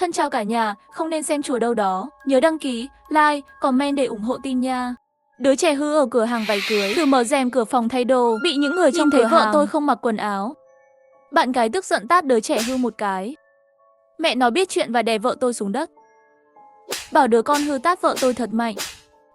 Thân chào cả nhà, không nên xem chùa đâu đó. Nhớ đăng ký, like, comment để ủng hộ team nha. Đứa trẻ hư ở cửa hàng váy cưới, thử mở rèm cửa phòng thay đồ, bị những người trong thấy vợ tôi không mặc quần áo. Bạn gái tức giận tát đứa trẻ hư một cái. Mẹ nó biết chuyện và đè vợ tôi xuống đất. Bảo đứa con hư tát vợ tôi thật mạnh.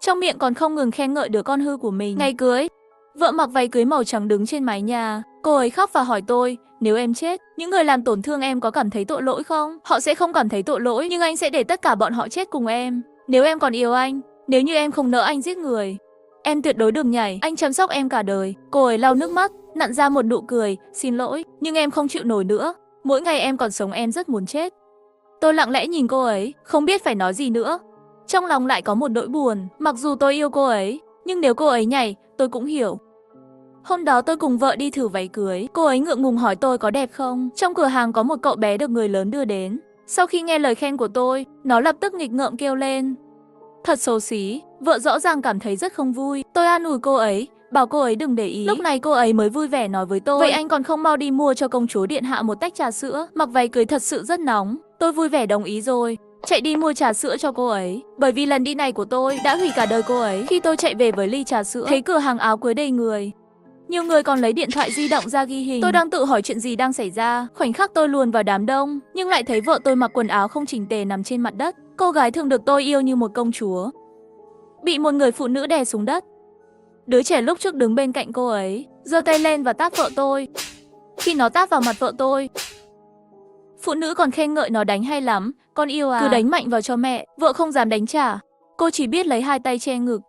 Trong miệng còn không ngừng khen ngợi đứa con hư của mình. Ngày cưới, vợ mặc váy cưới màu trắng đứng trên mái nhà. Cô ấy khóc và hỏi tôi, nếu em chết, những người làm tổn thương em có cảm thấy tội lỗi không? Họ sẽ không cảm thấy tội lỗi, nhưng anh sẽ để tất cả bọn họ chết cùng em. Nếu em còn yêu anh, nếu như em không nỡ anh giết người, em tuyệt đối đừng nhảy, anh chăm sóc em cả đời. Cô ấy lau nước mắt, nặn ra một nụ cười, xin lỗi, nhưng em không chịu nổi nữa. Mỗi ngày em còn sống em rất muốn chết. Tôi lặng lẽ nhìn cô ấy, không biết phải nói gì nữa. Trong lòng lại có một nỗi buồn, mặc dù tôi yêu cô ấy, nhưng nếu cô ấy nhảy, tôi cũng hiểu. Hôm đó tôi cùng vợ đi thử váy cưới, cô ấy ngượng ngùng hỏi tôi có đẹp không. Trong cửa hàng có một cậu bé được người lớn đưa đến. Sau khi nghe lời khen của tôi, nó lập tức nghịch ngợm kêu lên. Thật xấu xí, vợ rõ ràng cảm thấy rất không vui. Tôi an ủi cô ấy, bảo cô ấy đừng để ý. Lúc này cô ấy mới vui vẻ nói với tôi, vậy anh còn không mau đi mua cho công chúa điện hạ một tách trà sữa. Mặc váy cưới thật sự rất nóng. Tôi vui vẻ đồng ý rồi, chạy đi mua trà sữa cho cô ấy. Bởi vì lần đi này của tôi đã hủy cả đời cô ấy. Khi tôi chạy về với ly trà sữa, thấy cửa hàng áo cưới đầy người. Nhiều người còn lấy điện thoại di động ra ghi hình. Tôi đang tự hỏi chuyện gì đang xảy ra. Khoảnh khắc tôi luồn vào đám đông, nhưng lại thấy vợ tôi mặc quần áo không chỉnh tề nằm trên mặt đất. Cô gái thường được tôi yêu như một công chúa, bị một người phụ nữ đè xuống đất. Đứa trẻ lúc trước đứng bên cạnh cô ấy, giơ tay lên và tát vợ tôi. Khi nó tát vào mặt vợ tôi, phụ nữ còn khen ngợi nó đánh hay lắm. Con yêu à, cứ đánh mạnh vào cho mẹ. Vợ không dám đánh trả, cô chỉ biết lấy hai tay che ngực,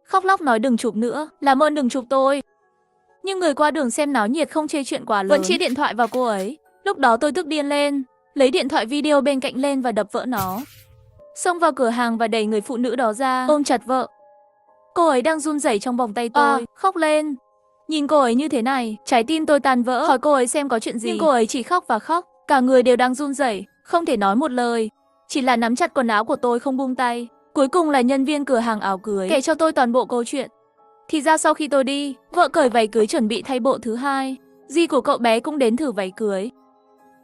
khóc lóc nói đừng chụp nữa, làm ơn đừng chụp tôi. Nhưng người qua đường xem náo nhiệt không chê chuyện quá lớn, vẫn chia điện thoại vào cô ấy. Lúc đó tôi tức điên lên, lấy điện thoại video bên cạnh lên và đập vỡ nó. Xông vào cửa hàng và đẩy người phụ nữ đó ra, ôm chặt vợ. Cô ấy đang run rẩy trong vòng tay tôi, khóc lên. Nhìn cô ấy như thế này, trái tim tôi tan vỡ, hỏi cô ấy xem có chuyện gì. Nhưng cô ấy chỉ khóc và khóc, cả người đều đang run rẩy, không thể nói một lời, chỉ là nắm chặt quần áo của tôi không buông tay. Cuối cùng là nhân viên cửa hàng áo cưới kể cho tôi toàn bộ câu chuyện. Thì ra sau khi tôi đi, vợ cởi váy cưới chuẩn bị thay bộ thứ hai. Dì của cậu bé cũng đến thử váy cưới.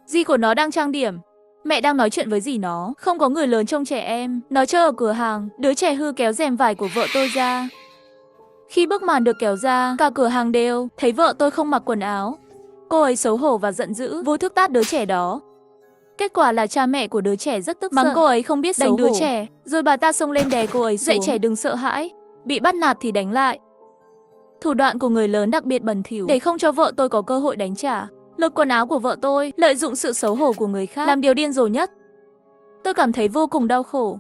Dì của nó đang trang điểm, mẹ đang nói chuyện với dì nó. Không có người lớn trông trẻ em, nó chơi ở cửa hàng. Đứa trẻ hư kéo rèm vải của vợ tôi ra. Khi bức màn được kéo ra, cả cửa hàng đều thấy vợ tôi không mặc quần áo. Cô ấy xấu hổ và giận dữ, vô thức tát đứa trẻ đó. Kết quả là cha mẹ của đứa trẻ rất tức giận, mắng cô ấy không biết xấu hổ. Đánh đứa trẻ, rồi bà ta xông lên đè cô ấy xuống. Dạy trẻ đừng sợ hãi, bị bắt nạt thì đánh lại. Thủ đoạn của người lớn đặc biệt bẩn thỉu để không cho vợ tôi có cơ hội đánh trả. Lột quần áo của vợ tôi, lợi dụng sự xấu hổ của người khác, làm điều điên rồ nhất. Tôi cảm thấy vô cùng đau khổ.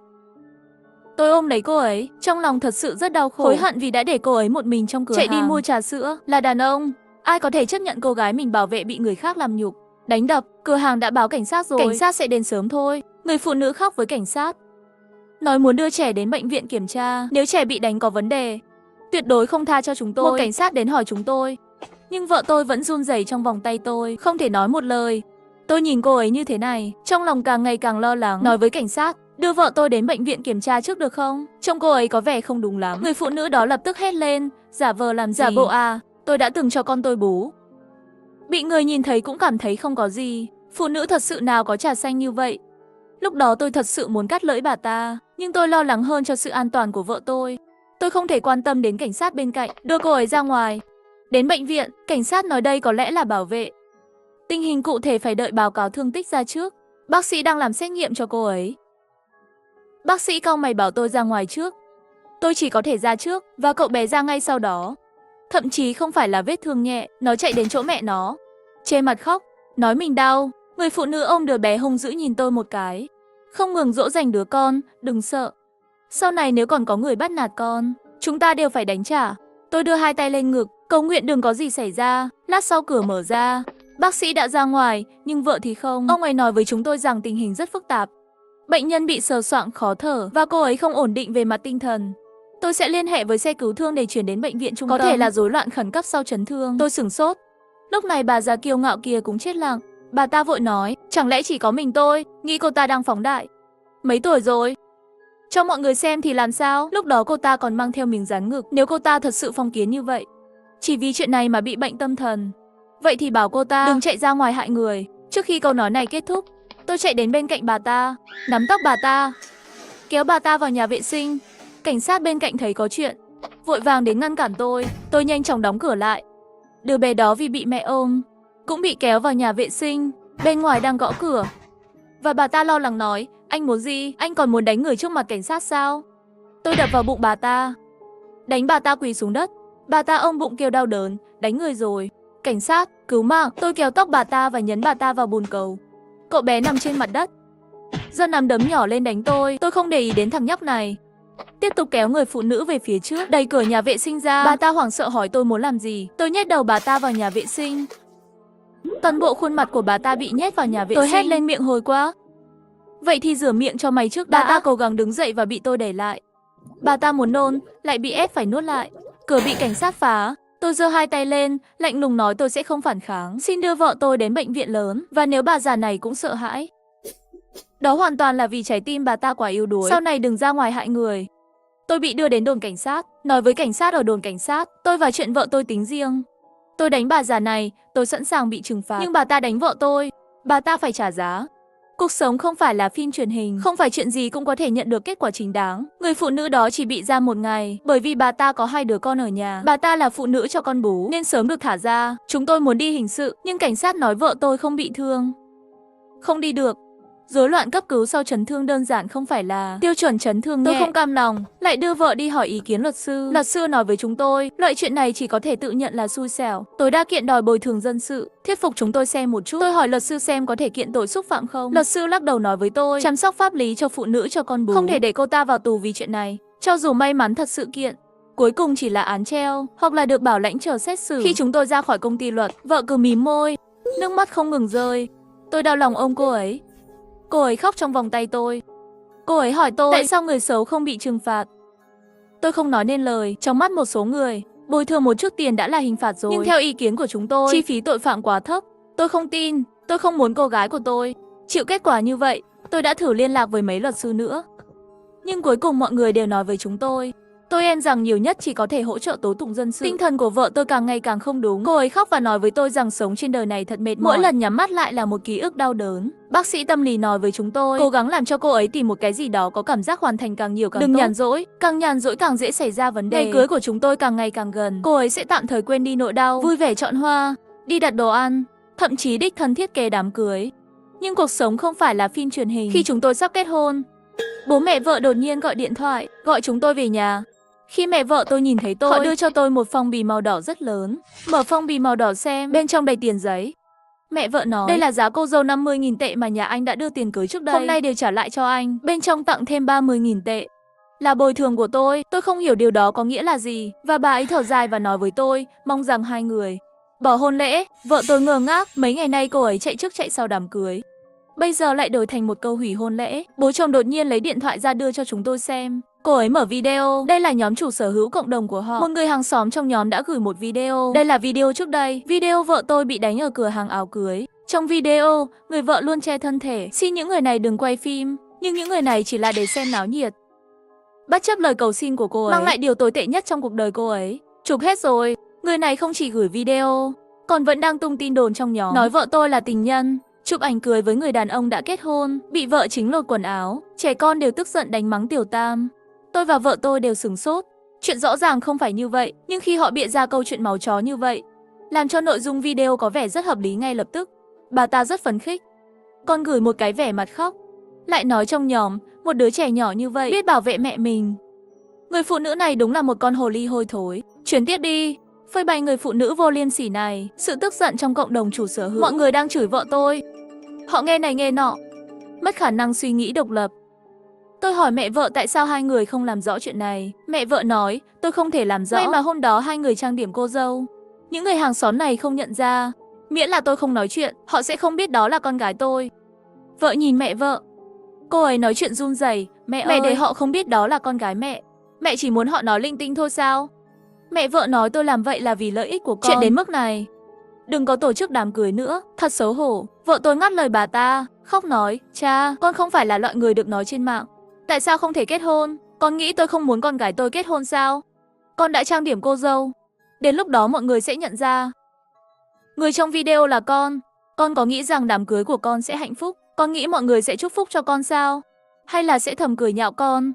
Tôi ôm lấy cô ấy, trong lòng thật sự rất đau khổ, hối hận vì đã để cô ấy một mình trong cửa hàng. Chạy đi mua trà sữa, là đàn ông, ai có thể chấp nhận cô gái mình bảo vệ bị người khác làm nhục, đánh đập. Cửa hàng đã báo cảnh sát rồi, cảnh sát sẽ đến sớm thôi. Người phụ nữ khóc với cảnh sát, nói muốn đưa trẻ đến bệnh viện kiểm tra, nếu trẻ bị đánh có vấn đề, tuyệt đối không tha cho chúng tôi. Một cảnh sát đến hỏi chúng tôi, nhưng vợ tôi vẫn run rẩy trong vòng tay tôi, không thể nói một lời. Tôi nhìn cô ấy như thế này, trong lòng càng ngày càng lo lắng, nói với cảnh sát, đưa vợ tôi đến bệnh viện kiểm tra trước được không? Trông cô ấy có vẻ không đúng lắm. Người phụ nữ đó lập tức hét lên, giả vờ làm gì? Giả bộ à, tôi đã từng cho con tôi bú. Bị người nhìn thấy cũng cảm thấy không có gì. Phụ nữ thật sự nào có trà xanh như vậy. Lúc đó tôi thật sự muốn cắt lưỡi bà ta, nhưng tôi lo lắng hơn cho sự an toàn của vợ tôi. Tôi không thể quan tâm đến cảnh sát bên cạnh, đưa cô ấy ra ngoài. Đến bệnh viện, cảnh sát nói đây có lẽ là bảo vệ. Tình hình cụ thể phải đợi báo cáo thương tích ra trước. Bác sĩ đang làm xét nghiệm cho cô ấy. Bác sĩ cau mày bảo tôi ra ngoài trước. Tôi chỉ có thể ra trước và cậu bé ra ngay sau đó. Thậm chí không phải là vết thương nhẹ, nó chạy đến chỗ mẹ nó, che mặt khóc, nói mình đau. Người phụ nữ ôm đứa bé hung dữ nhìn tôi một cái, không ngừng dỗ dành đứa con, đừng sợ. Sau này nếu còn có người bắt nạt con, chúng ta đều phải đánh trả. Tôi đưa hai tay lên ngực, cầu nguyện đừng có gì xảy ra. Lát sau cửa mở ra, bác sĩ đã ra ngoài, nhưng vợ thì không. Ông ấy nói với chúng tôi rằng tình hình rất phức tạp. Bệnh nhân bị sờ soạng khó thở và cô ấy không ổn định về mặt tinh thần. Tôi sẽ liên hệ với xe cứu thương để chuyển đến bệnh viện trung tâm. Có thể là rối loạn khẩn cấp sau chấn thương. Tôi sửng sốt. Lúc này bà già kiêu ngạo kia cũng chết lặng. Bà ta vội nói, chẳng lẽ chỉ có mình tôi, nghĩ cô ta đang phóng đại. Mấy tuổi rồi? Cho mọi người xem thì làm sao? Lúc đó cô ta còn mang theo miếng dán ngực. Nếu cô ta thật sự phong kiến như vậy, chỉ vì chuyện này mà bị bệnh tâm thần, vậy thì bảo cô ta đừng chạy ra ngoài hại người. Trước khi câu nói này kết thúc, Tôi chạy đến bên cạnh bà ta, nắm tóc bà ta, kéo bà ta vào nhà vệ sinh. Cảnh sát bên cạnh thấy có chuyện, vội vàng đến ngăn cản tôi. Tôi nhanh chóng đóng cửa lại. Đứa bé đó vì bị mẹ ôm, cũng bị kéo vào nhà vệ sinh. Bên ngoài đang gõ cửa. Và bà ta lo lắng nói, anh muốn gì? Anh còn muốn đánh người trước mặt cảnh sát sao? Tôi đập vào bụng bà ta, đánh bà ta quỳ xuống đất. Bà ta ôm bụng kêu đau đớn, đánh người rồi. Cảnh sát, cứu mạng. Tôi kéo tóc bà ta và nhấn bà ta vào bồn cầu. Cậu bé nằm trên mặt đất, giơ nắm đấm nhỏ lên đánh tôi. Tôi không để ý đến thằng nhóc này, tiếp tục kéo người phụ nữ về phía trước, đẩy cửa nhà vệ sinh ra. Bà ta hoảng sợ hỏi tôi muốn làm gì. Tôi nhét đầu bà ta vào nhà vệ sinh. Toàn bộ khuôn mặt của bà ta bị nhét vào nhà vệ sinh. Tôi hét lên miệng hôi quá. Vậy thì rửa miệng cho mày trước đã. Bà ta cố gắng đứng dậy và bị tôi đẩy lại. Bà ta muốn nôn, lại bị ép phải nuốt lại. Cửa bị cảnh sát phá. Tôi giơ hai tay lên, lạnh lùng nói tôi sẽ không phản kháng. Xin đưa vợ tôi đến bệnh viện lớn. Và nếu bà già này cũng sợ hãi, đó hoàn toàn là vì trái tim bà ta quá yếu đuối. Sau này đừng ra ngoài hại người. Tôi bị đưa đến đồn cảnh sát, nói với cảnh sát ở đồn cảnh sát, tôi và chuyện vợ tôi tính riêng. Tôi đánh bà già này, tôi sẵn sàng bị trừng phạt. Nhưng bà ta đánh vợ tôi, bà ta phải trả giá. Cuộc sống không phải là phim truyền hình, không phải chuyện gì cũng có thể nhận được kết quả chính đáng. Người phụ nữ đó chỉ bị giam 1 ngày, bởi vì bà ta có 2 đứa con ở nhà. Bà ta là phụ nữ cho con bú, nên sớm được thả ra. Chúng tôi muốn đi hình sự, nhưng cảnh sát nói vợ tôi không bị thương, không đi được. Rối loạn cấp cứu sau chấn thương đơn giản không phải là tiêu chuẩn chấn thương nhẹ. Tôi không cam lòng, lại đưa vợ đi hỏi ý kiến luật sư. Luật sư nói với chúng tôi, loại chuyện này chỉ có thể tự nhận là xui xẻo. Tôi đã kiện đòi bồi thường dân sự, thuyết phục chúng tôi xem một chút. Tôi hỏi luật sư xem có thể kiện tội xúc phạm không. Luật sư lắc đầu nói với tôi, chăm sóc pháp lý cho phụ nữ cho con bú, không thể để cô ta vào tù vì chuyện này. Cho dù may mắn thật sự kiện, cuối cùng chỉ là án treo, hoặc là được bảo lãnh chờ xét xử. Khi chúng tôi ra khỏi công ty luật, vợ cứ mím môi, nước mắt không ngừng rơi. Tôi đau lòng ôm cô ấy. Cô ấy khóc trong vòng tay tôi. Cô ấy hỏi tôi tại sao người xấu không bị trừng phạt. Tôi không nói nên lời. Trong mắt một số người, bồi thường một chút tiền đã là hình phạt rồi. Nhưng theo ý kiến của chúng tôi, chi phí tội phạm quá thấp. Tôi không tin. Tôi không muốn cô gái của tôi chịu kết quả như vậy. Tôi đã thử liên lạc với mấy luật sư nữa, nhưng cuối cùng mọi người đều nói với chúng tôi em rằng nhiều nhất chỉ có thể hỗ trợ tố tụng dân sự. Tinh thần của vợ tôi càng ngày càng không đúng. Cô ấy khóc và nói với tôi rằng sống trên đời này thật mệt mỏi. Mỗi lần nhắm mắt lại là một ký ức đau đớn. Bác sĩ tâm lý nói với chúng tôi, cố gắng làm cho cô ấy tìm một cái gì đó có cảm giác hoàn thành càng nhiều càng tốt. Đừng nhàn rỗi, càng nhàn rỗi càng dễ xảy ra vấn đề. Ngày cưới của chúng tôi càng ngày càng gần. Cô ấy sẽ tạm thời quên đi nỗi đau, vui vẻ chọn hoa, đi đặt đồ ăn, thậm chí đích thân thiết kế đám cưới. Nhưng cuộc sống không phải là phim truyền hình. Khi chúng tôi sắp kết hôn, bố mẹ vợ đột nhiên gọi điện thoại, gọi chúng tôi về nhà. Khi mẹ vợ tôi nhìn thấy tôi, họ đưa cho tôi một phong bì màu đỏ rất lớn. Mở phong bì màu đỏ xem, bên trong đầy tiền giấy. Mẹ vợ nói, đây là giá cô dâu 50.000 tệ mà nhà anh đã đưa tiền cưới trước đây. Hôm nay đều trả lại cho anh. Bên trong tặng thêm 30.000 tệ. Là bồi thường của tôi không hiểu điều đó có nghĩa là gì. Và bà ấy thở dài và nói với tôi, mong rằng hai người bỏ hôn lễ. Vợ tôi ngơ ngác, mấy ngày nay cô ấy chạy trước chạy sau đám cưới. Bây giờ lại đổi thành một câu hủy hôn lễ. Bố chồng đột nhiên lấy điện thoại ra đưa cho chúng tôi xem. Cô ấy mở video, đây là nhóm chủ sở hữu cộng đồng của họ. Một người hàng xóm trong nhóm đã gửi một video. Đây là video trước đây, video vợ tôi bị đánh ở cửa hàng áo cưới. Trong video, người vợ luôn che thân thể, xin những người này đừng quay phim. Nhưng những người này chỉ là để xem náo nhiệt, bất chấp lời cầu xin của cô ấy, mang lại điều tồi tệ nhất trong cuộc đời cô ấy. Chụp hết rồi, người này không chỉ gửi video, còn vẫn đang tung tin đồn trong nhóm, nói vợ tôi là tình nhân, chụp ảnh cưới với người đàn ông đã kết hôn, bị vợ chính lột quần áo, trẻ con đều tức giận đánh mắng tiểu tam. Tôi và vợ tôi đều sửng sốt. Chuyện rõ ràng không phải như vậy, nhưng khi họ bịa ra câu chuyện máu chó như vậy, làm cho nội dung video có vẻ rất hợp lý ngay lập tức. Bà ta rất phấn khích, còn gửi một cái vẻ mặt khóc, lại nói trong nhóm, một đứa trẻ nhỏ như vậy biết bảo vệ mẹ mình. Người phụ nữ này đúng là một con hồ ly hôi thối. Chuyển tiếp đi, phơi bày người phụ nữ vô liêm sỉ này. Sự tức giận trong cộng đồng chủ sở hữu, mọi người đang chửi vợ tôi. Họ nghe này nghe nọ, mất khả năng suy nghĩ độc lập. Tôi hỏi mẹ vợ tại sao hai người không làm rõ chuyện này. Mẹ vợ nói, tôi không thể làm rõ. May mà hôm đó hai người trang điểm cô dâu, những người hàng xóm này không nhận ra. Miễn là tôi không nói chuyện, họ sẽ không biết đó là con gái tôi. Vợ nhìn mẹ vợ, cô ấy nói chuyện run rẩy. Mẹ để họ không biết đó là con gái mẹ. Mẹ chỉ muốn họ nói linh tinh thôi sao? Mẹ vợ nói tôi làm vậy là vì lợi ích của con. Chuyện đến mức này, đừng có tổ chức đám cưới nữa. Thật xấu hổ. Vợ tôi ngắt lời bà ta, khóc nói, cha, con không phải là loại người được nói trên mạng. Tại sao không thể kết hôn? Con nghĩ tôi không muốn con gái tôi kết hôn sao? Con đã trang điểm cô dâu. Đến lúc đó mọi người sẽ nhận ra người trong video là con. Con có nghĩ rằng đám cưới của con sẽ hạnh phúc? Con nghĩ mọi người sẽ chúc phúc cho con sao? Hay là sẽ thầm cười nhạo con?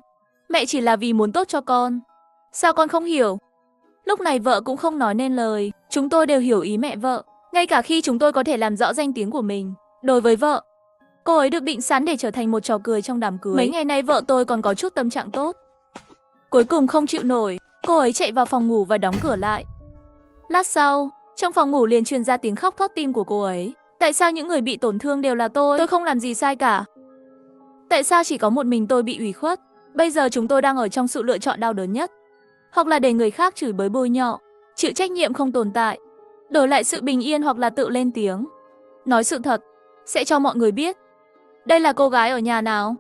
Mẹ chỉ là vì muốn tốt cho con. Sao con không hiểu? Lúc này vợ cũng không nói nên lời. Chúng tôi đều hiểu ý mẹ vợ. Ngay cả khi chúng tôi có thể làm rõ danh tiếng của mình. Đối với vợ, cô ấy được định sẵn để trở thành một trò cười trong đám cưới. Mấy ngày nay vợ tôi còn có chút tâm trạng tốt. Cuối cùng không chịu nổi, cô ấy chạy vào phòng ngủ và đóng cửa lại. Lát sau, trong phòng ngủ liền truyền ra tiếng khóc thót tim của cô ấy. Tại sao những người bị tổn thương đều là tôi? Tôi không làm gì sai cả. Tại sao chỉ có một mình tôi bị ủy khuất? Bây giờ chúng tôi đang ở trong sự lựa chọn đau đớn nhất. Hoặc là để người khác chửi bới bôi nhọ, chịu trách nhiệm không tồn tại, đổi lại sự bình yên, hoặc là tự lên tiếng, nói sự thật, sẽ cho mọi người biết đây là cô gái ở nhà nào.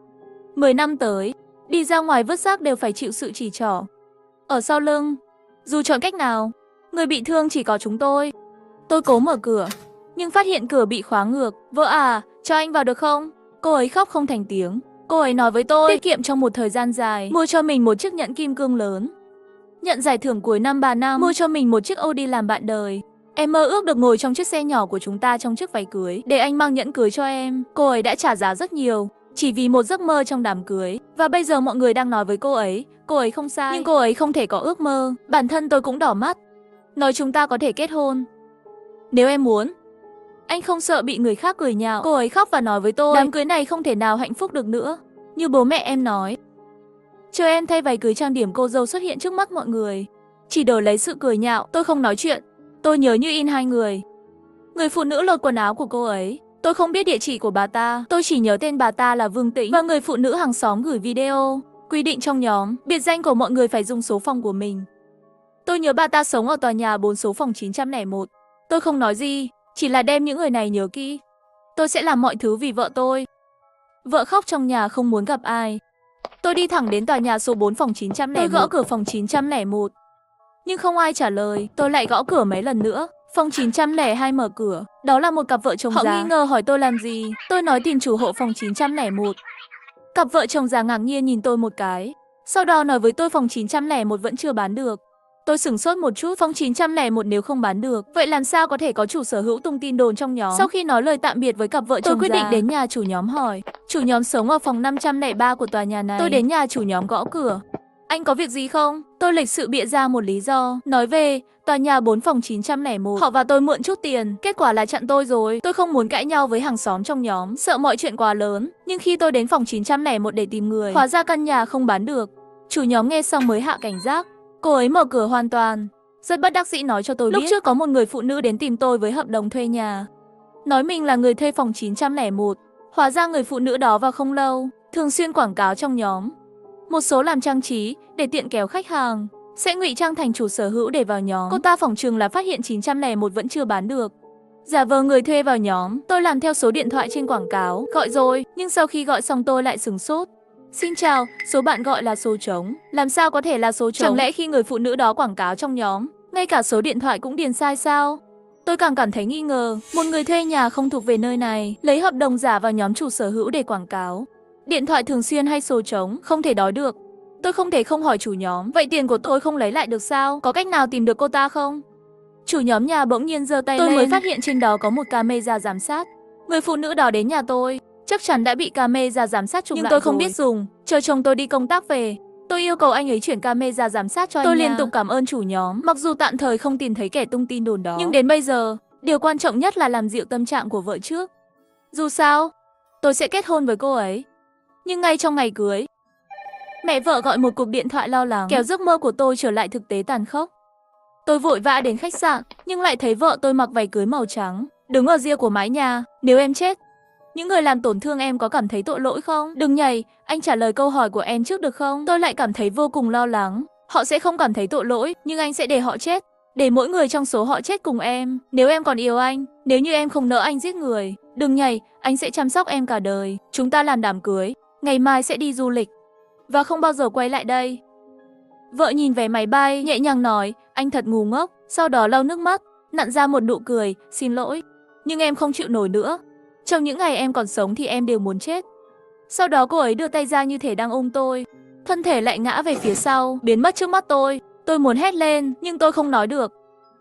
10 năm tới, đi ra ngoài vứt rác đều phải chịu sự chỉ trỏ ở sau lưng. Dù chọn cách nào, người bị thương chỉ có chúng tôi. Tôi cố mở cửa, nhưng phát hiện cửa bị khóa ngược. Vợ à, cho anh vào được không? Cô ấy khóc không thành tiếng. Cô ấy nói với tôi tiết kiệm trong một thời gian dài, mua cho mình một chiếc nhẫn kim cương lớn. Nhận giải thưởng cuối năm 3 năm, mua cho mình một chiếc Audi làm bạn đời. Em mơ ước được ngồi trong chiếc xe nhỏ của chúng ta trong chiếc váy cưới, để anh mang nhẫn cưới cho em. Cô ấy đã trả giá rất nhiều, chỉ vì một giấc mơ trong đám cưới. Và bây giờ mọi người đang nói với cô ấy không sai. Nhưng cô ấy không thể có ước mơ. Bản thân tôi cũng đỏ mắt, nói chúng ta có thể kết hôn nếu em muốn. Anh không sợ bị người khác cười nhạo. Cô ấy khóc và nói với tôi đám cưới này không thể nào hạnh phúc được nữa, như bố mẹ em nói. Chờ em thay váy cưới trang điểm cô dâu xuất hiện trước mắt mọi người, chỉ đổi lấy sự cười nhạo. Tôi không nói chuyện. Tôi nhớ như in hai người. Người phụ nữ lột quần áo của cô ấy. Tôi không biết địa chỉ của bà ta. Tôi chỉ nhớ tên bà ta là Vương Tĩnh. Và người phụ nữ hàng xóm gửi video quy định trong nhóm biệt danh của mọi người phải dùng số phòng của mình. Tôi nhớ bà ta sống ở tòa nhà 4 số phòng 901. Tôi không nói gì, chỉ là đem những người này nhớ kỹ. Tôi sẽ làm mọi thứ vì vợ tôi. Vợ khóc trong nhà không muốn gặp ai. Tôi đi thẳng đến tòa nhà số 4 phòng 901. Tôi gõ cửa phòng 901. Nhưng không ai trả lời. Tôi lại gõ cửa mấy lần nữa. Phòng 902 mở cửa. Đó là một cặp vợ chồng già. Họ nghi ngờ hỏi tôi làm gì. Tôi nói tìm chủ hộ phòng 901. Cặp vợ chồng già ngạc nhiên nhìn tôi một cái. Sau đó nói với tôi phòng 901 vẫn chưa bán được. Tôi sửng sốt một chút. Phòng 901 nếu không bán được, vậy làm sao có thể có chủ sở hữu tung tin đồn trong nhóm? Sau khi nói lời tạm biệt với cặp vợ chồng già, tôi quyết định đến nhà chủ nhóm hỏi. Chủ nhóm sống ở phòng 503 của tòa nhà này. Tôi đến nhà chủ nhóm gõ cửa. Anh có việc gì không? Tôi lịch sự bịa ra một lý do, nói về tòa nhà 4 phòng 901. Họ và tôi mượn chút tiền, kết quả là chặn tôi rồi. Tôi không muốn cãi nhau với hàng xóm trong nhóm, sợ mọi chuyện quá lớn. Nhưng khi tôi đến phòng 901 để tìm người, hóa ra căn nhà không bán được. Chủ nhóm nghe xong mới hạ cảnh giác. Cô ấy mở cửa hoàn toàn. Rất bất đắc dĩ nói cho tôi biết. Lúc trước có một người phụ nữ đến tìm tôi với hợp đồng thuê nhà, nói mình là người thuê phòng 901. Hóa ra người phụ nữ đó vào không lâu, thường xuyên quảng cáo trong nhóm. Một số làm trang trí để tiện kéo khách hàng, sẽ ngụy trang thành chủ sở hữu để vào nhóm. Cô ta phỏng chừng là phát hiện 901 vẫn chưa bán được, giả vờ người thuê vào nhóm. Tôi làm theo số điện thoại trên quảng cáo, gọi rồi, nhưng sau khi gọi xong tôi lại sửng sốt. Xin chào, số bạn gọi là số trống. Làm sao có thể là số trống? Chẳng lẽ khi người phụ nữ đó quảng cáo trong nhóm, ngay cả số điện thoại cũng điền sai sao? Tôi càng cảm thấy nghi ngờ, một người thuê nhà không thuộc về nơi này, lấy hợp đồng giả vào nhóm chủ sở hữu để quảng cáo. Điện thoại thường xuyên hay số trống, không thể đói được. Tôi không thể không hỏi chủ nhóm, vậy tiền của tôi không lấy lại được sao? Có cách nào tìm được cô ta không? Chủ nhóm nhà bỗng nhiên giơ tay lên. Tôi mới phát hiện trên đó có một camera giám sát. Người phụ nữ đó đến nhà tôi, chắc chắn đã bị camera giám sát chụp lại. Nhưng tôi không biết dùng. Chờ chồng tôi đi công tác về, tôi yêu cầu anh ấy chuyển camera giám sát cho anh. Tôi liên tục cảm ơn chủ nhóm, mặc dù tạm thời không tìm thấy kẻ tung tin đồn đó. Nhưng đến bây giờ, điều quan trọng nhất là làm dịu tâm trạng của vợ trước. Dù sao, tôi sẽ kết hôn với cô ấy. Nhưng ngay trong ngày cưới, mẹ vợ gọi một cuộc điện thoại lo lắng, kéo giấc mơ của tôi trở lại thực tế tàn khốc. Tôi vội vã đến khách sạn, nhưng lại thấy vợ tôi mặc váy cưới màu trắng, đứng ở ria của mái nhà. Nếu em chết, những người làm tổn thương em có cảm thấy tội lỗi không? Đừng nhảy, anh trả lời câu hỏi của em trước được không? Tôi lại cảm thấy vô cùng lo lắng. Họ sẽ không cảm thấy tội lỗi, nhưng anh sẽ để họ chết. Để mỗi người trong số họ chết cùng em. Nếu em còn yêu anh, nếu như em không nỡ anh giết người, đừng nhảy, anh sẽ chăm sóc em cả đời. Chúng ta làm đám cưới, ngày mai sẽ đi du lịch và không bao giờ quay lại đây. Vợ nhìn vé máy bay, nhẹ nhàng nói, anh thật ngu ngốc. Sau đó lau nước mắt, nặn ra một nụ cười, xin lỗi. Nhưng em không chịu nổi nữa. Trong những ngày em còn sống thì em đều muốn chết. Sau đó cô ấy đưa tay ra như thể đang ôm tôi. Thân thể lại ngã về phía sau, biến mất trước mắt tôi. Tôi muốn hét lên, nhưng tôi không nói được.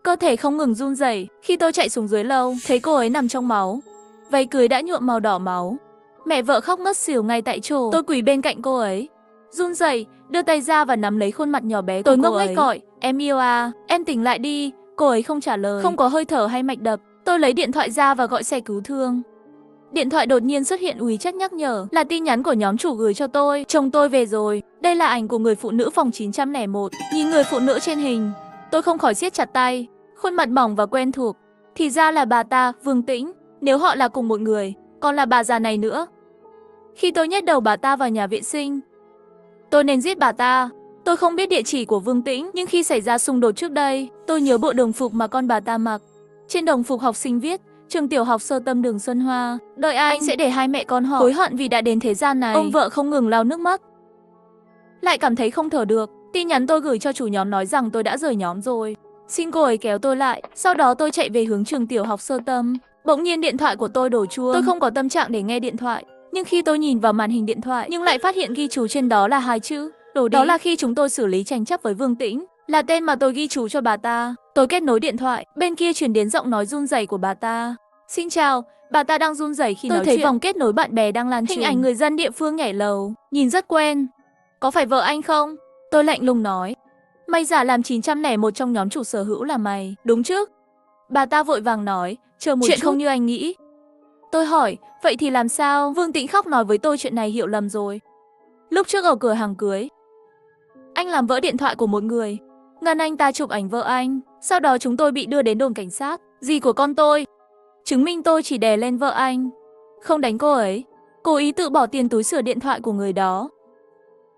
Cơ thể không ngừng run rẩy. Khi tôi chạy xuống dưới lầu, thấy cô ấy nằm trong máu. Váy cưới đã nhuộm màu đỏ máu. Mẹ vợ khóc ngất xỉu ngay tại chỗ. Tôi quỳ bên cạnh cô ấy, run rẩy, đưa tay ra và nắm lấy khuôn mặt nhỏ bé của tôi ngốc nghếch gọi, em yêu à, em tỉnh lại đi. Cô ấy không trả lời, không có hơi thở hay mạch đập. Tôi lấy điện thoại ra và gọi xe cứu thương. Điện thoại đột nhiên xuất hiện WeChat nhắc nhở, là tin nhắn của nhóm chủ gửi cho tôi. Chồng tôi về rồi. Đây là ảnh của người phụ nữ phòng 901. Nhìn người phụ nữ trên hình, tôi không khỏi siết chặt tay. Khuôn mặt mỏng và quen thuộc. Thì ra là bà ta, Vương Tĩnh. Nếu họ là cùng một người, còn là bà già này nữa. Khi tôi nhét đầu bà ta vào nhà vệ sinh, tôi nên giết bà ta. Tôi không biết địa chỉ của Vương Tĩnh, nhưng khi xảy ra xung đột trước đây, tôi nhớ bộ đồng phục mà con bà ta mặc. Trên đồng phục học sinh viết, trường tiểu học sơ tâm Đường Xuân Hoa. Đợi anh sẽ để hai mẹ con họ hối hận vì đã đến thế gian này. Ông vợ không ngừng lau nước mắt. Lại cảm thấy không thở được. Tin nhắn tôi gửi cho chủ nhóm nói rằng tôi đã rời nhóm rồi. Xin cô ấy kéo tôi lại. Sau đó tôi chạy về hướng trường tiểu học sơ tâm. Bỗng nhiên điện thoại của tôi đổ chuông. Tôi không có tâm trạng để nghe điện thoại. Nhưng khi tôi nhìn vào màn hình điện thoại, nhưng lại phát hiện ghi chú trên đó là hai chữ đổ đi. Đó là khi chúng tôi xử lý tranh chấp với Vương Tĩnh, là tên mà tôi ghi chú cho bà ta. Tôi kết nối điện thoại, bên kia truyền đến giọng nói run rẩy của bà ta. Xin chào, bà ta đang run rẩy khi nói chuyện. Tôi thấy vòng kết nối bạn bè đang lan truyền. Hình ảnh người dân địa phương nhảy lầu, nhìn rất quen. Có phải vợ anh không? Tôi lạnh lùng nói. Mày giả làm 901 trong nhóm chủ sở hữu là mày, đúng chứ? Bà ta vội vàng nói, chờ một chuyện chút. Không như anh nghĩ. Tôi hỏi, vậy thì làm sao? Vương Tĩnh khóc nói với tôi chuyện này hiểu lầm rồi. Lúc trước ở cửa hàng cưới, anh làm vỡ điện thoại của một người, ngăn anh ta chụp ảnh vợ anh. Sau đó chúng tôi bị đưa đến đồn cảnh sát. Dì của con tôi chứng minh tôi chỉ đè lên vợ anh, không đánh cô ấy. Cố ý tự bỏ tiền túi sửa điện thoại của người đó,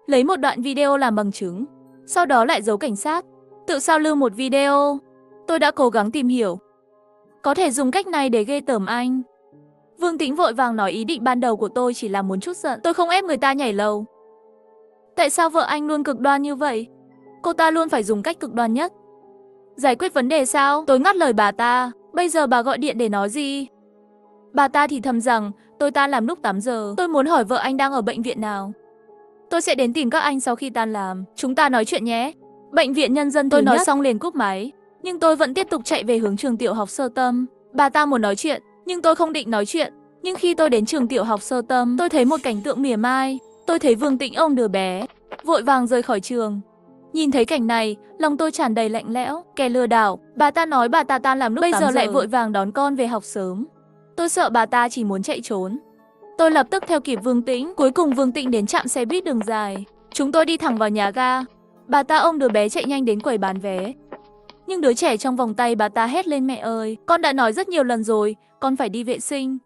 lấy một đoạn video làm bằng chứng, sau đó lại giấu cảnh sát, tự sao lưu một video. Tôi đã cố gắng tìm hiểu, có thể dùng cách này để ghê tởm anh. Vương Tĩnh vội vàng nói ý định ban đầu của tôi chỉ là muốn trút giận. Tôi không ép người ta nhảy lầu. Tại sao vợ anh luôn cực đoan như vậy? Cô ta luôn phải dùng cách cực đoan nhất. Giải quyết vấn đề sao? Tôi ngắt lời bà ta. Bây giờ bà gọi điện để nói gì? Bà ta thì thầm rằng tôi tan làm lúc 8 giờ. Tôi muốn hỏi vợ anh đang ở bệnh viện nào. Tôi sẽ đến tìm các anh sau khi tan làm. Chúng ta nói chuyện nhé. Bệnh viện Nhân dân. Tôi nói xong liền cúp máy. Nhưng tôi vẫn tiếp tục chạy về hướng trường tiểu học sơ tâm. Bà ta muốn nói chuyện, nhưng tôi không định nói chuyện. Nhưng khi tôi đến trường tiểu học sơ tâm, tôi thấy một cảnh tượng mỉa mai. Tôi thấy Vương Tĩnh ôm đứa bé, vội vàng rời khỏi trường. Nhìn thấy cảnh này, lòng tôi tràn đầy lạnh lẽo. Kẻ lừa đảo, bà ta nói bà ta tan làm lúc 8 giờ. Bây giờ lại vội vàng đón con về học sớm. Tôi sợ bà ta chỉ muốn chạy trốn. Tôi lập tức theo kịp Vương Tĩnh. Cuối cùng Vương Tĩnh đến trạm xe buýt đường dài. Chúng tôi đi thẳng vào nhà ga. Bà ta ôm đứa bé chạy nhanh đến quầy bán vé. Nhưng đứa trẻ trong vòng tay bà ta hét lên, mẹ ơi, con đã nói rất nhiều lần rồi, con phải đi vệ sinh.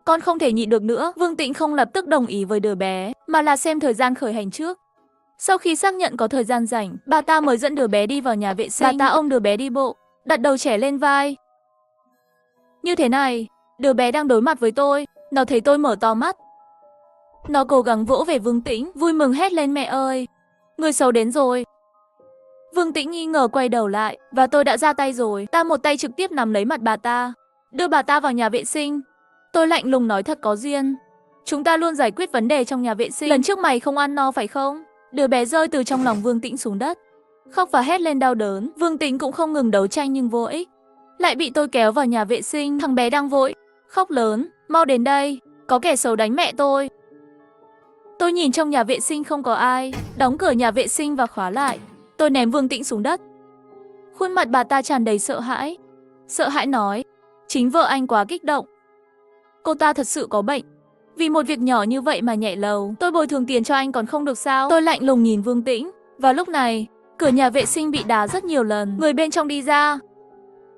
Con không thể nhịn được nữa. Vương Tĩnh không lập tức đồng ý với đứa bé, mà là xem thời gian khởi hành trước. Sau khi xác nhận có thời gian rảnh, bà ta mới dẫn đứa bé đi vào nhà vệ sinh. Bà ta ôm đứa bé đi bộ, đặt đầu trẻ lên vai. Như thế này, đứa bé đang đối mặt với tôi. Nó thấy tôi mở to mắt. Nó cố gắng vỗ về Vương Tĩnh, vui mừng hét lên, mẹ ơi, người xấu đến rồi. Vương Tĩnh nghi ngờ quay đầu lại, và tôi đã ra tay rồi. Ta một tay trực tiếp nắm lấy mặt bà ta, đưa bà ta vào nhà vệ sinh. Tôi lạnh lùng nói, thật có duyên. Chúng ta luôn giải quyết vấn đề trong nhà vệ sinh. Lần trước mày không ăn no phải không? Đứa bé rơi từ trong lòng Vương Tĩnh xuống đất, khóc và hét lên đau đớn. Vương Tĩnh cũng không ngừng đấu tranh nhưng vô ích, lại bị tôi kéo vào nhà vệ sinh. Thằng bé đang vội khóc lớn, mau đến đây, có kẻ xấu đánh mẹ tôi. Tôi nhìn trong nhà vệ sinh không có ai, đóng cửa nhà vệ sinh và khóa lại. Tôi ném Vương Tĩnh xuống đất. Khuôn mặt bà ta tràn đầy sợ hãi. Sợ hãi nói, chính vợ anh quá kích động. Cô ta thật sự có bệnh. Vì một việc nhỏ như vậy mà nhảy lầu. Tôi bồi thường tiền cho anh còn không được sao? Tôi lạnh lùng nhìn Vương Tĩnh. Và lúc này, cửa nhà vệ sinh bị đá rất nhiều lần. Người bên trong đi ra.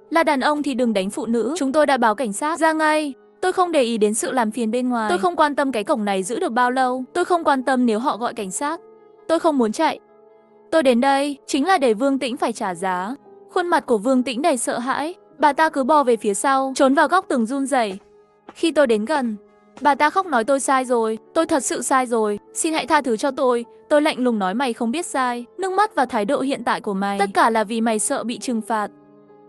Là đàn ông thì đừng đánh phụ nữ. Chúng tôi đã báo cảnh sát ra ngay. Tôi không để ý đến sự làm phiền bên ngoài. Tôi không quan tâm cái cổng này giữ được bao lâu. Tôi không quan tâm nếu họ gọi cảnh sát. Tôi không muốn chạy. Tôi đến đây chính là để Vương Tĩnh phải trả giá. Khuôn mặt của Vương Tĩnh đầy sợ hãi. Bà ta cứ bò về phía sau, trốn vào góc tường run rẩy. Khi tôi đến gần, bà ta khóc nói tôi sai rồi. Tôi thật sự sai rồi. Xin hãy tha thứ cho tôi. Tôi lạnh lùng nói mày không biết sai. Nước mắt và thái độ hiện tại của mày, tất cả là vì mày sợ bị trừng phạt.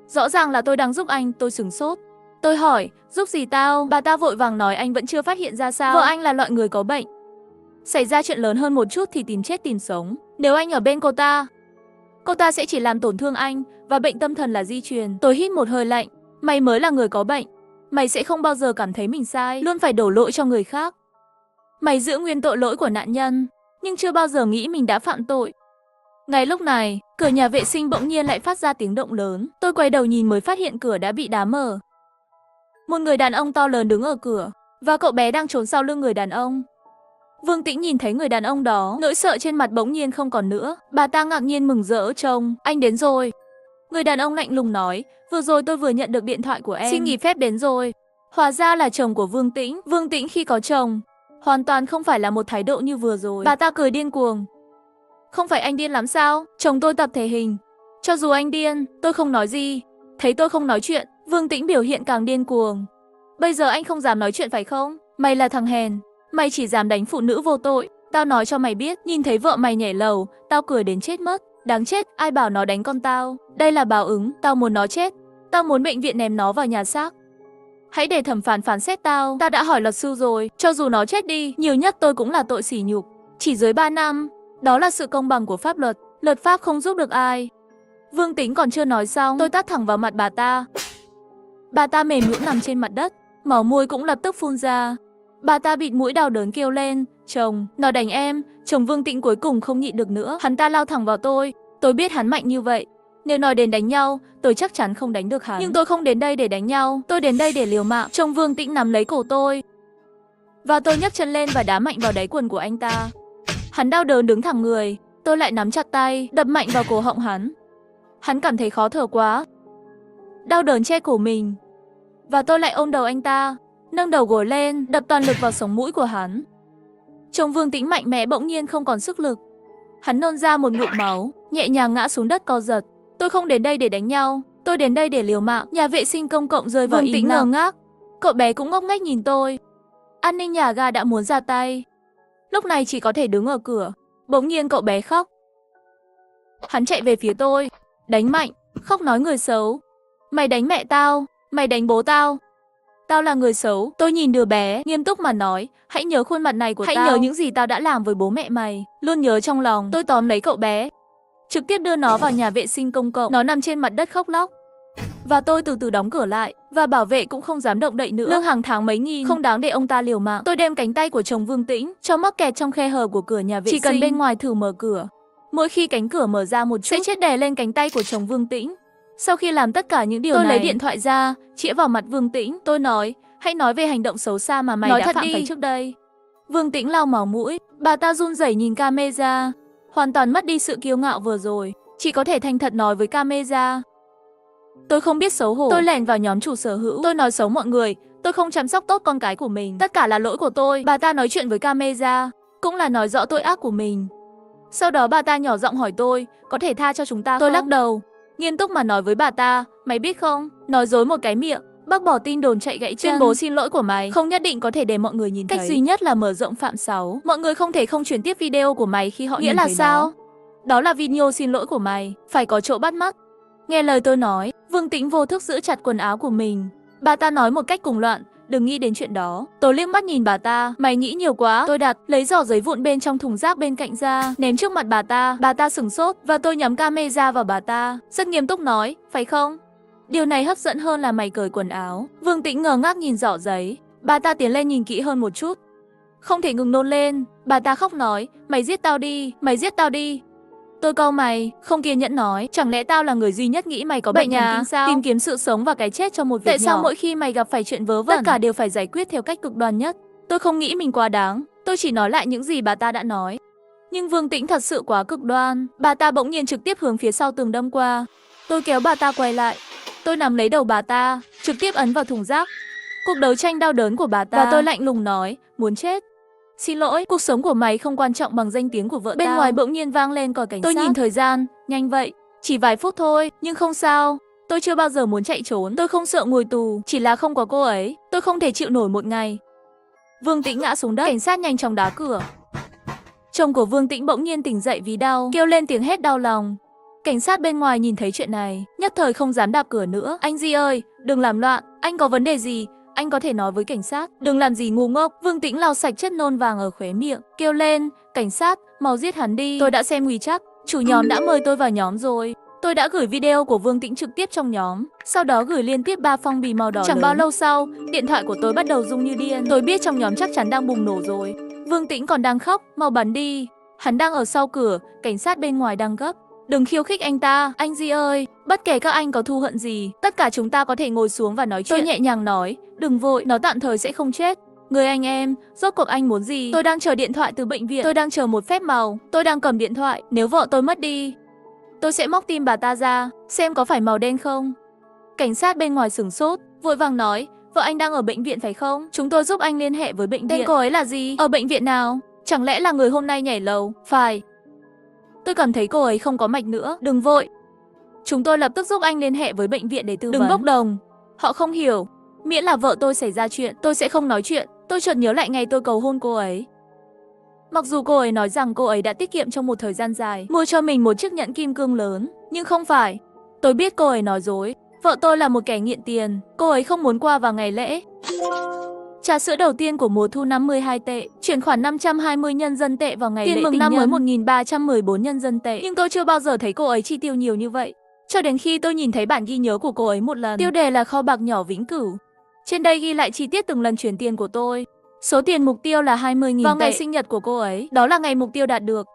Rõ ràng là tôi đang giúp anh. Tôi sửng sốt. Tôi hỏi, giúp gì tao? Bà ta vội vàng nói anh vẫn chưa phát hiện ra sao? Vợ anh là loại người có bệnh. Xảy ra chuyện lớn hơn một chút thì tìm chết tìm sống. Nếu anh ở bên cô ta sẽ chỉ làm tổn thương anh. Và bệnh tâm thần là di truyền. Tôi hít một hơi lạnh. Mày mới là người có bệnh. Mày sẽ không bao giờ cảm thấy mình sai, luôn phải đổ lỗi cho người khác. Mày giữ nguyên tội lỗi của nạn nhân, nhưng chưa bao giờ nghĩ mình đã phạm tội. Ngay lúc này, cửa nhà vệ sinh bỗng nhiên lại phát ra tiếng động lớn. Tôi quay đầu nhìn mới phát hiện cửa đã bị đá mở. Một người đàn ông to lớn đứng ở cửa, và cậu bé đang trốn sau lưng người đàn ông. Vương Tĩnh nhìn thấy người đàn ông đó, nỗi sợ trên mặt bỗng nhiên không còn nữa. Bà ta ngạc nhiên mừng rỡ trông, anh đến rồi. Người đàn ông lạnh lùng nói, vừa rồi tôi vừa nhận được điện thoại của em. Xin nghỉ phép đến rồi. Hóa ra là chồng của Vương Tĩnh. Vương Tĩnh khi có chồng, hoàn toàn không phải là một thái độ như vừa rồi. Bà ta cười điên cuồng. Không phải anh điên lắm sao? Chồng tôi tập thể hình. Cho dù anh điên, tôi không nói gì. Thấy tôi không nói chuyện, Vương Tĩnh biểu hiện càng điên cuồng. Bây giờ anh không dám nói chuyện phải không? Mày là thằng hèn. Mày chỉ dám đánh phụ nữ vô tội. Tao nói cho mày biết, nhìn thấy vợ mày nhảy lầu, tao cười đến chết mất. Đáng chết, ai bảo nó đánh con tao. Đây là báo ứng, tao muốn nó chết. Tao muốn bệnh viện ném nó vào nhà xác. Hãy để thẩm phán phán xét tao. Tao đã hỏi luật sư rồi, cho dù nó chết đi, nhiều nhất tôi cũng là tội sỉ nhục. Chỉ dưới 3 năm. Đó là sự công bằng của pháp luật. Luật pháp không giúp được ai. Vương Tĩnh còn chưa nói xong, tôi tát thẳng vào mặt bà ta. Bà ta mềm nhũn nằm trên mặt đất, máu mũi cũng lập tức phun ra. Bà ta bịt mũi đau đớn kêu lên, chồng, nó đánh em. Chồng Vương Tĩnh cuối cùng không nhịn được nữa, hắn ta lao thẳng vào tôi. Tôi biết hắn mạnh như vậy, nếu nói đến đánh nhau, tôi chắc chắn không đánh được hắn. Nhưng tôi không đến đây để đánh nhau, tôi đến đây để liều mạng. Chồng Vương Tĩnh nắm lấy cổ tôi, và tôi nhấc chân lên và đá mạnh vào đáy quần của anh ta. Hắn đau đớn đứng thẳng người, tôi lại nắm chặt tay, đập mạnh vào cổ họng hắn. Hắn cảm thấy khó thở quá, đau đớn che cổ mình, và tôi lại ôm đầu anh ta, nâng đầu gối lên, đập toàn lực vào sống mũi của hắn. Chồng Vương Tĩnh mạnh mẽ bỗng nhiên không còn sức lực. Hắn nôn ra một ngụm máu, nhẹ nhàng ngã xuống đất co giật. Tôi không đến đây để đánh nhau, tôi đến đây để liều mạng. Nhà vệ sinh công cộng rơi vào im lặng. Vương Tĩnh ngơ ngác, cậu bé cũng ngốc nghếch nhìn tôi. An ninh nhà ga đã muốn ra tay, lúc này chỉ có thể đứng ở cửa. Bỗng nhiên cậu bé khóc. Hắn chạy về phía tôi, đánh mạnh, khóc nói người xấu. Mày đánh mẹ tao, mày đánh bố tao. Tao là người xấu. Tôi nhìn đứa bé, nghiêm túc mà nói, hãy nhớ khuôn mặt này của tao. Hãy nhớ những gì tao đã làm với bố mẹ mày, luôn nhớ trong lòng. Tôi tóm lấy cậu bé, trực tiếp đưa nó vào nhà vệ sinh công cộng. Nó nằm trên mặt đất khóc lóc. Và tôi từ từ đóng cửa lại, và bảo vệ cũng không dám động đậy nữa. Lương hàng tháng mấy nghìn, không đáng để ông ta liều mạng. Tôi đem cánh tay của chồng Vương Tĩnh cho mắc kẹt trong khe hở của cửa nhà vệ sinh. Chỉ cần bên ngoài thử mở cửa, mỗi khi cánh cửa mở ra một chút, sẽ chết đè lên cánh tay của chồng Vương Tĩnh. Sau khi làm tất cả những điều này, tôi lấy điện thoại ra, chĩa vào mặt Vương Tĩnh. Tôi nói, hãy nói về hành động xấu xa mà mày đã phạm phải trước đây. Vương Tĩnh lau máu mũi, bà ta run rẩy nhìn camera, hoàn toàn mất đi sự kiêu ngạo vừa rồi, chỉ có thể thành thật nói với camera. Tôi không biết xấu hổ, tôi lẻn vào nhóm chủ sở hữu, tôi nói xấu mọi người, tôi không chăm sóc tốt con cái của mình, tất cả là lỗi của tôi. Bà ta nói chuyện với camera, cũng là nói rõ tội ác của mình. Sau đó bà ta nhỏ giọng hỏi tôi, có thể tha cho chúng ta không? Tôi lắc đầu, nghiêm túc mà nói với bà ta, mày biết không, nói dối một cái miệng, bác bỏ tin đồn chạy gãy chân. Tuyên bố xin lỗi của mày không nhất định có thể để mọi người nhìn thấy. Cách duy nhất là mở rộng phạm 6. Mọi người không thể không chuyển tiếp video của mày khi họ nhìn thấy sao? Đó là video xin lỗi của mày, phải có chỗ bắt mắt. Nghe lời tôi nói, Vương Tĩnh vô thức giữ chặt quần áo của mình. Bà ta nói một cách cuồng loạn, đừng nghĩ đến chuyện đó. Tôi liếc mắt nhìn bà ta, mày nghĩ nhiều quá. Tôi đặt, lấy giỏ giấy vụn bên trong thùng rác bên cạnh ra, ném trước mặt bà ta. Bà ta sửng sốt, và tôi nhắm camera vào bà ta, rất nghiêm túc nói, phải không? Điều này hấp dẫn hơn là mày cởi quần áo. Vương Tĩnh ngơ ngác nhìn giỏ giấy. Bà ta tiến lên nhìn kỹ hơn một chút, không thể ngừng nôn lên. Bà ta khóc nói, mày giết tao đi, mày giết tao đi. Tôi cau mày, không kiên nhẫn nói, chẳng lẽ tao là người duy nhất nghĩ mày có bệnh thần kinh sao? Tìm kiếm sự sống và cái chết cho một việc nhỏ. Tại sao mỗi khi mày gặp phải chuyện vớ vẩn, tất cả đều phải giải quyết theo cách cực đoan nhất? Tôi không nghĩ mình quá đáng, tôi chỉ nói lại những gì bà ta đã nói. Nhưng Vương Tĩnh thật sự quá cực đoan. Bà ta bỗng nhiên trực tiếp hướng phía sau tường đâm qua. Tôi kéo bà ta quay lại, tôi nắm lấy đầu bà ta, trực tiếp ấn vào thùng rác. Cuộc đấu tranh đau đớn của bà ta. Và tôi lạnh lùng nói, muốn chết. Xin lỗi, cuộc sống của mày không quan trọng bằng danh tiếng của vợ tao. Bên ngoài bỗng nhiên vang lên còi cảnh sát. Tôi nhìn thời gian, nhanh vậy, chỉ vài phút thôi, nhưng không sao. Tôi chưa bao giờ muốn chạy trốn, tôi không sợ ngồi tù, chỉ là không có cô ấy, tôi không thể chịu nổi một ngày. Vương Tĩnh ngã xuống đất, cảnh sát nhanh chóng đá cửa. Chồng của Vương Tĩnh bỗng nhiên tỉnh dậy vì đau, kêu lên tiếng hét đau lòng. Cảnh sát bên ngoài nhìn thấy chuyện này, nhất thời không dám đạp cửa nữa. Anh Di ơi, đừng làm loạn, anh có vấn đề gì? Anh có thể nói với cảnh sát, đừng làm gì ngu ngốc. Vương Tĩnh lau sạch chất nôn vàng ở khóe miệng, kêu lên, cảnh sát, mau giết hắn đi. Tôi đã xem WeChat, chủ nhóm đã mời tôi vào nhóm rồi. Tôi đã gửi video của Vương Tĩnh trực tiếp trong nhóm, sau đó gửi liên tiếp 3 phong bì màu đỏ. Chẳng bao lâu sau, điện thoại của tôi bắt đầu rung như điên. Tôi biết trong nhóm chắc chắn đang bùng nổ rồi. Vương Tĩnh còn đang khóc, mau bắn đi. Hắn đang ở sau cửa, cảnh sát bên ngoài đang gấp. Đừng khiêu khích anh ta, anh Di ơi, bất kể các anh có thù hận gì, tất cả chúng ta có thể ngồi xuống và nói chuyện. Tôi nhẹ nhàng nói, đừng vội, nó tạm thời sẽ không chết. Người anh em, rốt cuộc anh muốn gì? Tôi đang chờ điện thoại từ bệnh viện, tôi đang chờ một phép màu, tôi đang cầm điện thoại, nếu vợ tôi mất đi, tôi sẽ móc tim bà ta ra, xem có phải màu đen không. Cảnh sát bên ngoài sửng sốt, vội vàng nói, vợ anh đang ở bệnh viện phải không? Chúng tôi giúp anh liên hệ với bệnh viện. Tên cô ấy là gì? Ở bệnh viện nào? Chẳng lẽ là người hôm nay nhảy lầu? Phải. Tôi cảm thấy cô ấy không có mạch nữa, đừng vội. Chúng tôi lập tức giúp anh liên hệ với bệnh viện để tư vấn. Đừng bốc đồng. Họ không hiểu. Miễn là vợ tôi xảy ra chuyện, tôi sẽ không nói chuyện. Tôi chợt nhớ lại ngày tôi cầu hôn cô ấy. Mặc dù cô ấy nói rằng cô ấy đã tiết kiệm trong một thời gian dài, mua cho mình một chiếc nhẫn kim cương lớn, nhưng không phải. Tôi biết cô ấy nói dối. Vợ tôi là một kẻ nghiện tiền, cô ấy không muốn qua vào ngày lễ. Trà sữa đầu tiên của mùa thu 52 tệ, chuyển khoản 520 nhân dân tệ vào ngày lễ mừng năm mới 1314 nhân dân tệ. Nhưng tôi chưa bao giờ thấy cô ấy chi tiêu nhiều như vậy. Cho đến khi tôi nhìn thấy bản ghi nhớ của cô ấy một lần, tiêu đề là kho bạc nhỏ vĩnh cửu. Trên đây ghi lại chi tiết từng lần chuyển tiền của tôi. Số tiền mục tiêu là 20.000 tệ. Vào ngày sinh nhật của cô ấy, đó là ngày mục tiêu đạt được.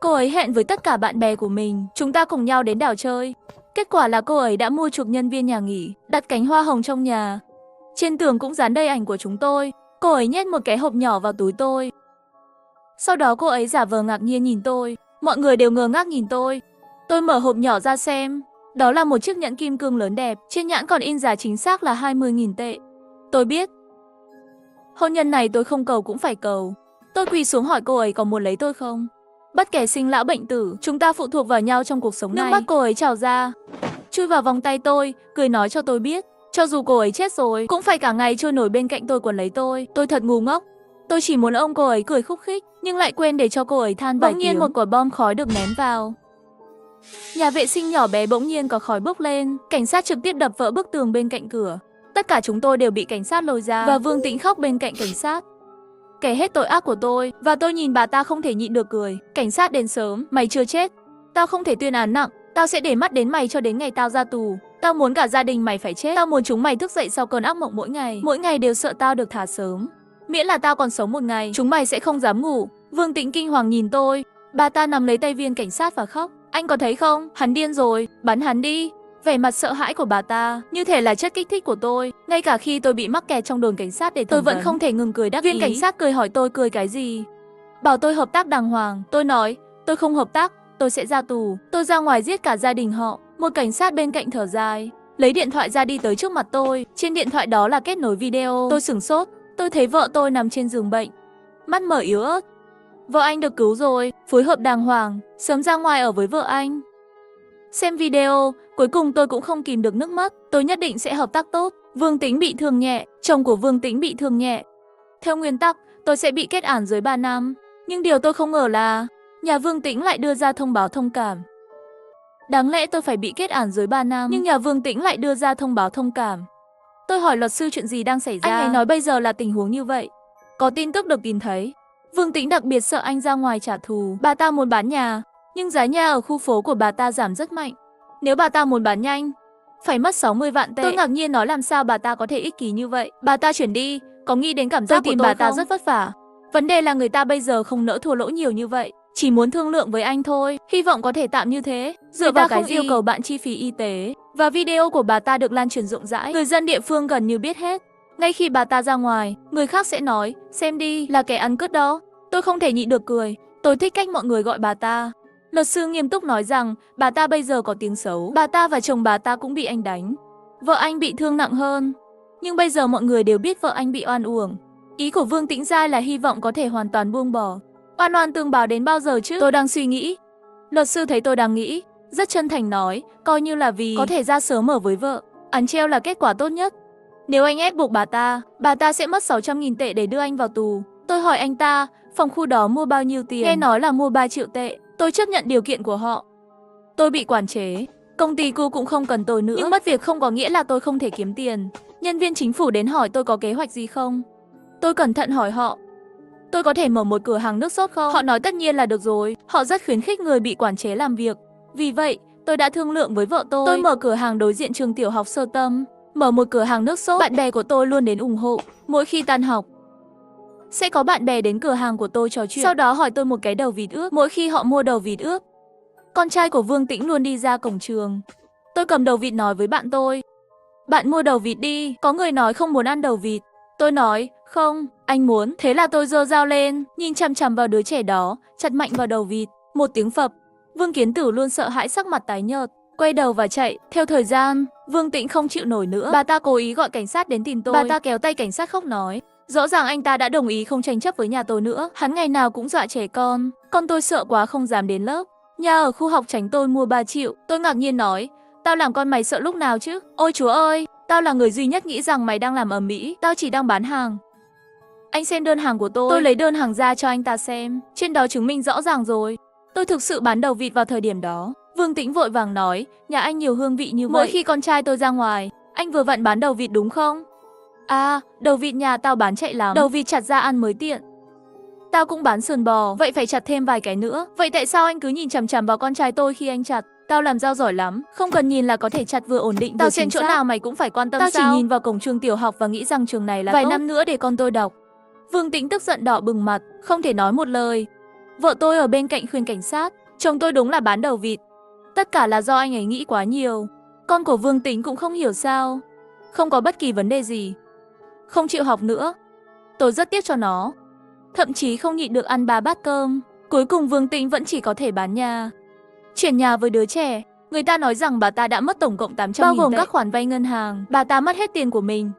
Cô ấy hẹn với tất cả bạn bè của mình, chúng ta cùng nhau đến đảo chơi. Kết quả là cô ấy đã mua chuộc nhân viên nhà nghỉ, đặt cánh hoa hồng trong nhà. Trên tường cũng dán đầy ảnh của chúng tôi. Cô ấy nhét một cái hộp nhỏ vào túi tôi. Sau đó cô ấy giả vờ ngạc nhiên nhìn tôi. Mọi người đều ngơ ngác nhìn tôi. Tôi mở hộp nhỏ ra xem. Đó là một chiếc nhẫn kim cương lớn đẹp. Trên nhẫn còn in giá chính xác là 20.000 tệ. Tôi biết. Hôn nhân này tôi không cầu cũng phải cầu. Tôi quỳ xuống hỏi cô ấy có muốn lấy tôi không. Bất kể sinh lão bệnh tử, chúng ta phụ thuộc vào nhau trong cuộc sống này. Nước mắt cô ấy trào ra, chui vào vòng tay tôi, cười nói cho tôi biết, cho dù cô ấy chết rồi, cũng phải cả ngày trôi nổi bên cạnh tôi quấn lấy tôi. Tôi thật ngu ngốc. Tôi chỉ muốn ôm cô ấy cười khúc khích, nhưng lại quên để cho cô ấy than vài tiếng. Bỗng nhiên một quả bom khói được ném vào. Nhà vệ sinh nhỏ bé bỗng nhiên có khói bốc lên, cảnh sát trực tiếp đập vỡ bức tường bên cạnh cửa. Tất cả chúng tôi đều bị cảnh sát lôi ra, và Vương Tĩnh khóc bên cạnh cảnh sát. Kể hết tội ác của tôi, và tôi nhìn bà ta không thể nhịn được cười. Cảnh sát đến sớm, mày chưa chết. Tao không thể tuyên án nặng, tao sẽ để mắt đến mày cho đến ngày tao ra tù. Tao muốn cả gia đình mày phải chết. Tao muốn chúng mày thức dậy sau cơn ác mộng mỗi ngày đều sợ tao được thả sớm. Miễn là tao còn sống một ngày, chúng mày sẽ không dám ngủ. Vương Tĩnh kinh hoàng nhìn tôi. Bà ta nắm lấy tay viên cảnh sát và khóc. Anh có thấy không? Hắn điên rồi, bắn hắn đi. Vẻ mặt sợ hãi của bà ta như thể là chất kích thích của tôi. Ngay cả khi tôi bị mắc kẹt trong đồn cảnh sát để tôi vẫn không thể ngừng cười đắc ý. Viên cảnh sát cười hỏi tôi cười cái gì. Bảo tôi hợp tác đàng hoàng. Tôi nói tôi không hợp tác, tôi sẽ ra tù. Tôi ra ngoài giết cả gia đình họ. Một cảnh sát bên cạnh thở dài, lấy điện thoại ra đi tới trước mặt tôi. Trên điện thoại đó là kết nối video. Tôi sửng sốt. Tôi thấy vợ tôi nằm trên giường bệnh, mắt mở yếu ớt. Vợ anh được cứu rồi, phối hợp đàng hoàng, sớm ra ngoài ở với vợ anh. Xem video, cuối cùng tôi cũng không kìm được nước mắt. Tôi nhất định sẽ hợp tác tốt. Vương Tĩnh bị thương nhẹ, chồng của Vương Tĩnh bị thương nhẹ. Theo nguyên tắc, tôi sẽ bị kết án dưới 3 năm. Nhưng điều tôi không ngờ là nhà Vương Tĩnh lại đưa ra thông báo thông cảm. Đáng lẽ tôi phải bị kết án dưới 3 năm, nhưng nhà Vương Tĩnh lại đưa ra thông báo thông cảm. Tôi hỏi luật sư chuyện gì đang xảy ra. Anh ấy nói bây giờ là tình huống như vậy. Có tin tức được tìm thấy. Vương Tĩnh đặc biệt sợ anh ra ngoài trả thù. Bà ta muốn bán nhà, nhưng giá nhà ở khu phố của bà ta giảm rất mạnh. Nếu bà ta muốn bán nhanh, phải mất 60 vạn tệ. Tôi ngạc nhiên nói làm sao bà ta có thể ích kỷ như vậy. Bà ta chuyển đi, có nghĩ đến cảm giác của tôi bà ta rất vất vả. Vấn đề là người ta bây giờ không nỡ thua lỗ nhiều như vậy. Chỉ muốn thương lượng với anh thôi, hy vọng có thể tạm như thế. Dựa vào cái gì yêu cầu bạn chi phí y tế. Và video của bà ta được lan truyền rộng rãi. Người dân địa phương gần như biết hết. Ngay khi bà ta ra ngoài, người khác sẽ nói, xem đi, là kẻ ăn cướp đó. Tôi không thể nhịn được cười. Tôi thích cách mọi người gọi bà ta. Luật sư nghiêm túc nói rằng bà ta bây giờ có tiếng xấu. Bà ta và chồng bà ta cũng bị anh đánh. Vợ anh bị thương nặng hơn. Nhưng bây giờ mọi người đều biết vợ anh bị oan uổng. Ý của Vương Tĩnh Giai là hy vọng có thể hoàn toàn buông bỏ. Oan oan tương báo đến bao giờ chứ? Tôi đang suy nghĩ. Luật sư thấy tôi đang nghĩ, rất chân thành nói, coi như là vì có thể ra sớm ở với vợ. Án treo là kết quả tốt nhất. Nếu anh ép buộc bà ta sẽ mất 600.000 tệ để đưa anh vào tù. Tôi hỏi anh ta, phòng khu đó mua bao nhiêu tiền? Nghe nói là mua 3 triệu tệ. Tôi chấp nhận điều kiện của họ. Tôi bị quản chế. Công ty cô cũng không cần tôi nữa. Nhưng mất việc không có nghĩa là tôi không thể kiếm tiền. Nhân viên chính phủ đến hỏi tôi có kế hoạch gì không. Tôi cẩn thận hỏi họ, tôi có thể mở một cửa hàng nước sốt không? Họ nói tất nhiên là được rồi. Họ rất khuyến khích người bị quản chế làm việc. Vì vậy, tôi đã thương lượng với vợ tôi. Tôi mở cửa hàng đối diện trường tiểu học Sơ Tâm. Mở một cửa hàng nước sốt. Bạn bè của tôi luôn đến ủng hộ. Mỗi khi tan học, Sẽ có bạn bè đến cửa hàng của tôi trò chuyện, sau đó hỏi tôi một cái đầu vịt ướp. Mỗi khi họ mua đầu vịt ướp, con trai của Vương Tĩnh luôn đi ra cổng trường. Tôi cầm đầu vịt nói với bạn tôi, bạn mua đầu vịt đi. Có người nói không muốn ăn đầu vịt. Tôi nói, không, anh muốn. Thế là tôi giơ dao lên, nhìn chằm chằm vào đứa trẻ đó, chặt mạnh vào đầu vịt. Một tiếng phập. Vương Kiến Tử luôn sợ hãi, sắc mặt tái nhợt, quay đầu và chạy. Theo thời gian, Vương Tĩnh không chịu nổi nữa. Bà ta cố ý gọi cảnh sát đến tìm tôi. Bà ta kéo tay cảnh sát khóc nói, rõ ràng anh ta đã đồng ý không tranh chấp với nhà tôi nữa. Hắn ngày nào cũng dọa trẻ con tôi sợ quá không dám đến lớp. Nhà ở khu học tránh tôi mua 3 triệu. Tôi ngạc nhiên nói, tao làm con mày sợ lúc nào chứ? Ôi chúa ơi, tao là người duy nhất nghĩ rằng mày đang làm ầm ĩ, tao chỉ đang bán hàng. Anh xem đơn hàng của tôi lấy đơn hàng ra cho anh ta xem, trên đó chứng minh rõ ràng rồi. Tôi thực sự bán đầu vịt vào thời điểm đó. Vương Tĩnh vội vàng nói, nhà anh nhiều hương vị như vậy. Mỗi khi con trai tôi ra ngoài, anh vừa vặn bán đầu vịt đúng không? À, đầu vịt nhà tao bán chạy lắm, đầu vịt chặt ra ăn mới tiện. Tao cũng bán sườn bò, vậy phải chặt thêm vài cái nữa. Vậy tại sao anh cứ nhìn chằm chằm vào con trai tôi khi anh chặt? Tao làm dao giỏi lắm, không cần nhìn là có thể chặt vừa ổn định. Tao trên chỗ nào mày cũng phải quan tâm. Tao chỉ nhìn vào cổng trường tiểu học và nghĩ rằng trường này là vài năm nữa để con tôi đọc. Vương Tĩnh tức giận đỏ bừng mặt, không thể nói một lời. Vợ tôi ở bên cạnh khuyên cảnh sát, chồng tôi đúng là bán đầu vịt. Tất cả là do anh ấy nghĩ quá nhiều. Con của Vương Tĩnh cũng không hiểu sao, không có bất kỳ vấn đề gì, không chịu học nữa. Tôi rất tiếc cho nó, thậm chí không nhịn được ăn 3 bát cơm. Cuối cùng Vương Tĩnh vẫn chỉ có thể bán nhà, chuyển nhà với đứa trẻ. Người ta nói rằng bà ta đã mất tổng cộng 800.000 bao gồm các khoản vay ngân hàng. Bà ta mất hết tiền của mình.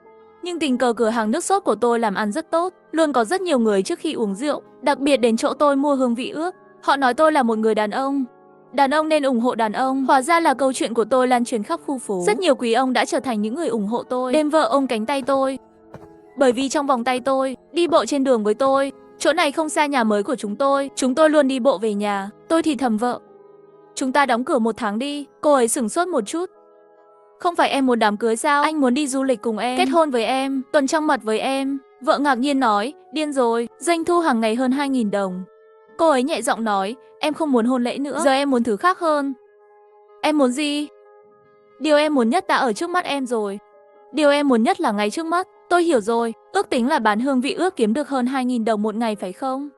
Nhưng tình cờ cửa hàng nước sốt của tôi làm ăn rất tốt, luôn có rất nhiều người trước khi uống rượu, đặc biệt đến chỗ tôi mua hương vị ướp. Họ nói tôi là một người đàn ông nên ủng hộ đàn ông. Hóa ra là câu chuyện của tôi lan truyền khắp khu phố. Rất nhiều quý ông đã trở thành những người ủng hộ tôi. Đêm vợ ôm cánh tay tôi, bởi vì trong vòng tay tôi, đi bộ trên đường với tôi. Chỗ này không xa nhà mới của chúng tôi luôn đi bộ về nhà. Tôi thì thầm vợ, chúng ta đóng cửa 1 tháng đi. Cô ấy sửng sốt một chút. Không phải em muốn đám cưới sao? Anh muốn đi du lịch cùng em, kết hôn với em, tuần trăng mật với em. Vợ ngạc nhiên nói, điên rồi, doanh thu hàng ngày hơn 2.000 đồng. Cô ấy nhẹ giọng nói, em không muốn hôn lễ nữa, giờ em muốn thứ khác hơn. Em muốn gì? Điều em muốn nhất đã ở trước mắt em rồi. Điều em muốn nhất là ngay trước mắt. Tôi hiểu rồi, ước tính là bán hương vị ướp kiếm được hơn 2.000 đồng một ngày phải không?